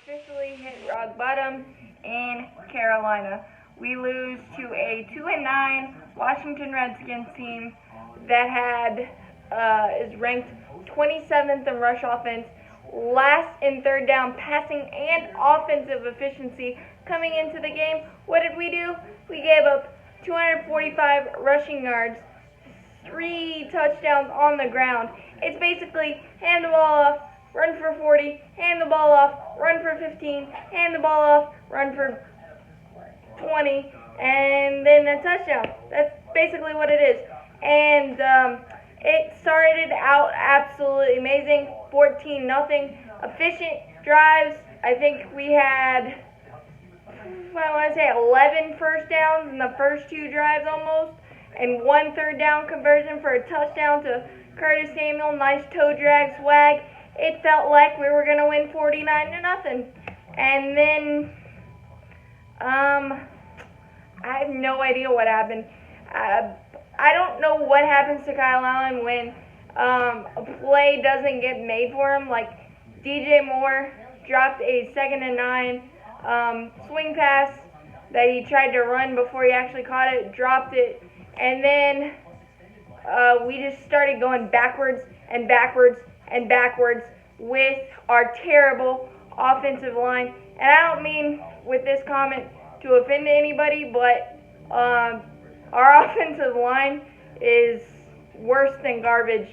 officially hit rock bottom in Carolina. We lose to a 2-9 Washington Redskins team that is ranked 27th in rush offense, last in third down passing and offensive efficiency coming into the game. What did we do? We gave up 245 rushing yards, 3 touchdowns on the ground. It's basically hand the ball off, run for 40, hand the ball off, run for 15, hand the ball off, run for 20, and then a touchdown. That's basically what it is. And it started out absolutely amazing, 14-0, efficient drives. I think we had, 11 first downs in the first 2 drives almost, and 1 third down conversion for a touchdown to Curtis Samuel. Nice toe drag swag. It felt like we were going to win 49-0. And then, I have no idea what happened. I don't know what happens to Kyle Allen when a play doesn't get made for him. Like DJ Moore dropped a 2nd and 9 swing pass that he tried to run before he actually caught it, dropped it, and then we just started going backwards and backwards and backwards with our terrible offensive line. And I don't mean with this comment to offend anybody, but our offensive line is worse than garbage.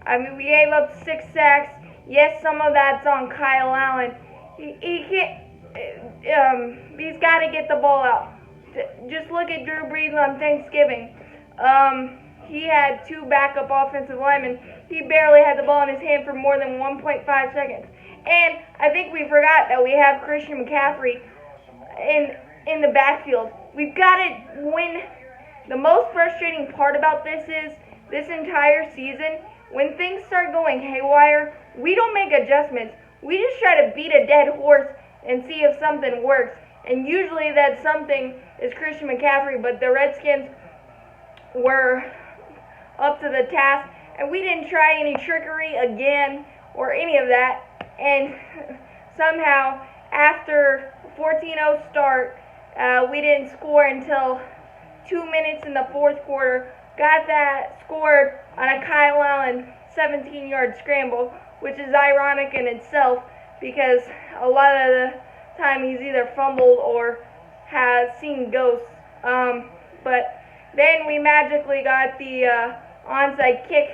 I mean, we gave up 6 sacks. Yes, some of that's on Kyle Allen. He can't. He's got to get the ball out. Just look at Drew Brees on Thanksgiving. He had 2 backup offensive linemen. He barely had the ball in his hand for more than 1.5 seconds. And I think we forgot that we have Christian McCaffrey in the backfield. We've got to win. The most frustrating part about this is this entire season, when things start going haywire, we don't make adjustments. We just try to beat a dead horse and see if something works. And usually that something is Christian McCaffrey, but the Redskins were up to the task, and we didn't try any trickery again or any of that. And somehow, after 14-0 start, we didn't score until 2 minutes in the 4th quarter. Got that scored on a Kyle Allen 17-yard scramble, which is ironic in itself because a lot of the time he's either fumbled or has seen ghosts. But then we magically got the onside kick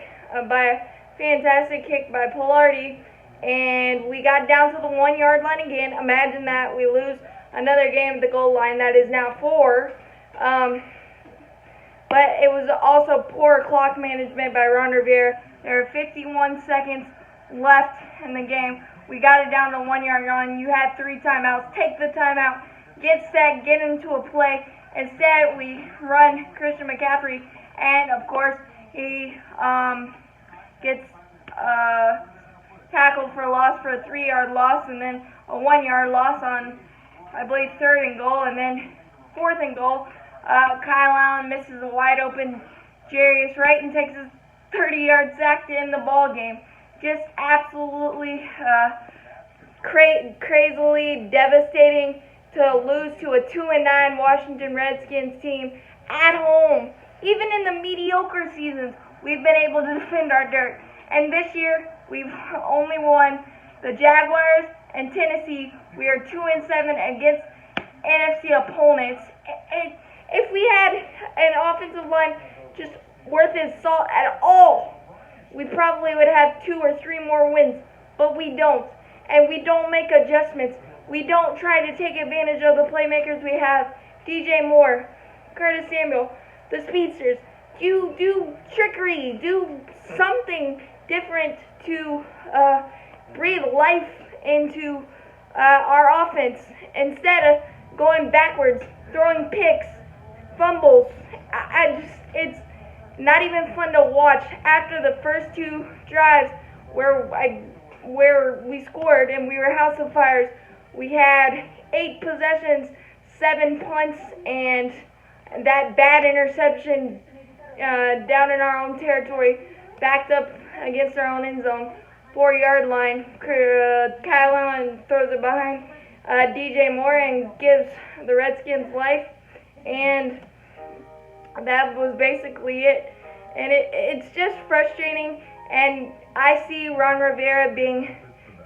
by a fantastic kick by Pilardi, and we got down to the 1-yard line again. Imagine that. We lose another game at the goal line. That is now 4. But it was also poor clock management by Ron Rivera. There are 51 seconds left in the game. We got it down to 1-yard line. You had 3 timeouts. Take the timeout. Get set. Get into a play. Instead, we run Christian McCaffrey, and of course, he gets tackled for a loss for a 3-yard loss, and then a 1-yard loss on, I believe, 3rd and goal, and then 4th and goal. Kyle Allen misses a wide open Jarius Wright and takes his 30-yard sack to end the ball game. Just absolutely crazily devastating to lose to a 2-9 Washington Redskins team at home. Even in the mediocre seasons, we've been able to defend our dirt. And this year, we've only won the Jaguars and Tennessee. We are 2-7 against NFC opponents. If we had an offensive line just worth its salt at all, we probably would have 2 or 3 more wins. But we don't. And we don't make adjustments. We don't try to take advantage of the playmakers we have. DJ Moore, Curtis Samuel, the speedsters. You do trickery. Do something different to breathe life into our offense instead of going backwards, throwing picks, fumbles. It's not even fun to watch. After the first 2 drives where we scored and we were house of fires, we had 8 possessions, 7 punts, and that bad interception down in our own territory, backed up against our own end zone, 4-yard line. Kyle Allen throws it behind DJ Moore and gives the Redskins life, and that was basically it. And it's just frustrating, and I see Ron Rivera being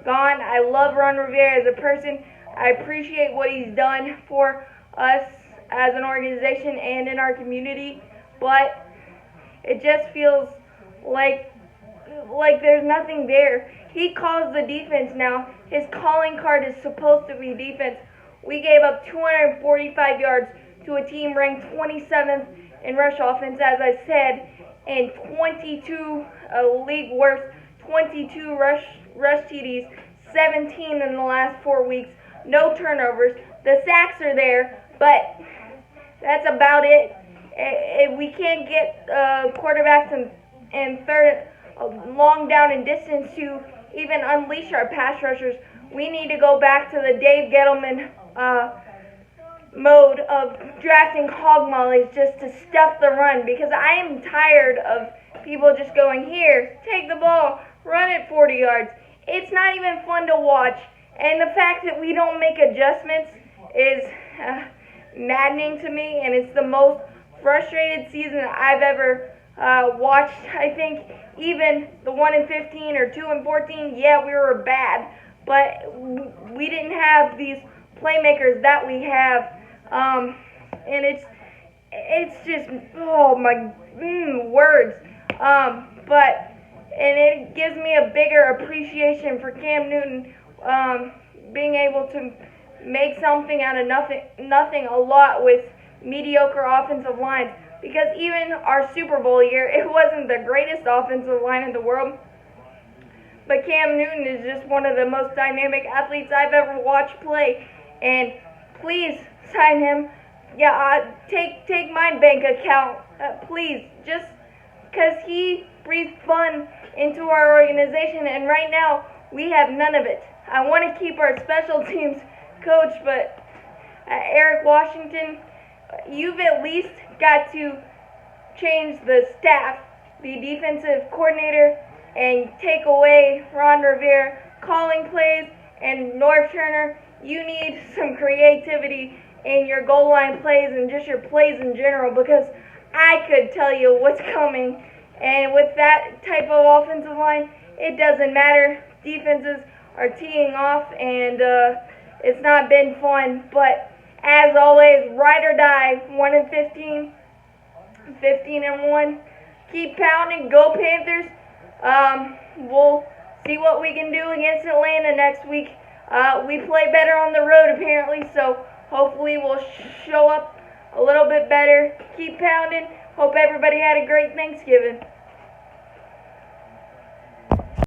gone. I love Ron Rivera as a person. I appreciate what he's done for us as an organization and in our community, but it just feels like there's nothing there. He calls the defense now. His calling card is supposed to be defense. We gave up 245 yards to a team ranked 27th in rush offense, as I said, and 22 league worst, 22 rush TDs, 17 in the last 4 weeks, no turnovers. The sacks are there, but that's about it. We can't get quarterbacks and third long down and distance to even unleash our pass rushers. We need to go back to the Dave Gettleman mode of drafting hog mollies just to stuff the run, because I am tired of people just going, here, take the ball, run it 40 yards. It's not even fun to watch, and the fact that we don't make adjustments is maddening to me, and it's the most frustrated season I've ever watched. I think even the 1-15 or 2-14, yeah, we were bad, but we didn't have these playmakers that we have, and it's just, oh my words, and it gives me a bigger appreciation for Cam Newton being able to make something out of nothing a lot with mediocre offensive lines, because even our Super Bowl year, it wasn't the greatest offensive line in the world, but Cam Newton is just one of the most dynamic athletes I've ever watched play, and please sign him. Yeah, take my bank account, please, just because he breathes fun into our organization, and right now we have none of it. I want to keep our special teams coach, but Eric Washington, you've at least got to change the staff, the defensive coordinator, and take away Ron Rivera calling plays, and Norv Turner, you need some creativity in your goal line plays and just your plays in general, because I could tell you what's coming, and with that type of offensive line, it doesn't matter. Defenses are teeing off, and it's not been fun, but as always, ride or die, 1-15, 15-1. Keep pounding, go Panthers. We'll see what we can do against Atlanta next week. We play better on the road apparently, so hopefully we'll show up a little bit better. Keep pounding. Hope everybody had a great Thanksgiving.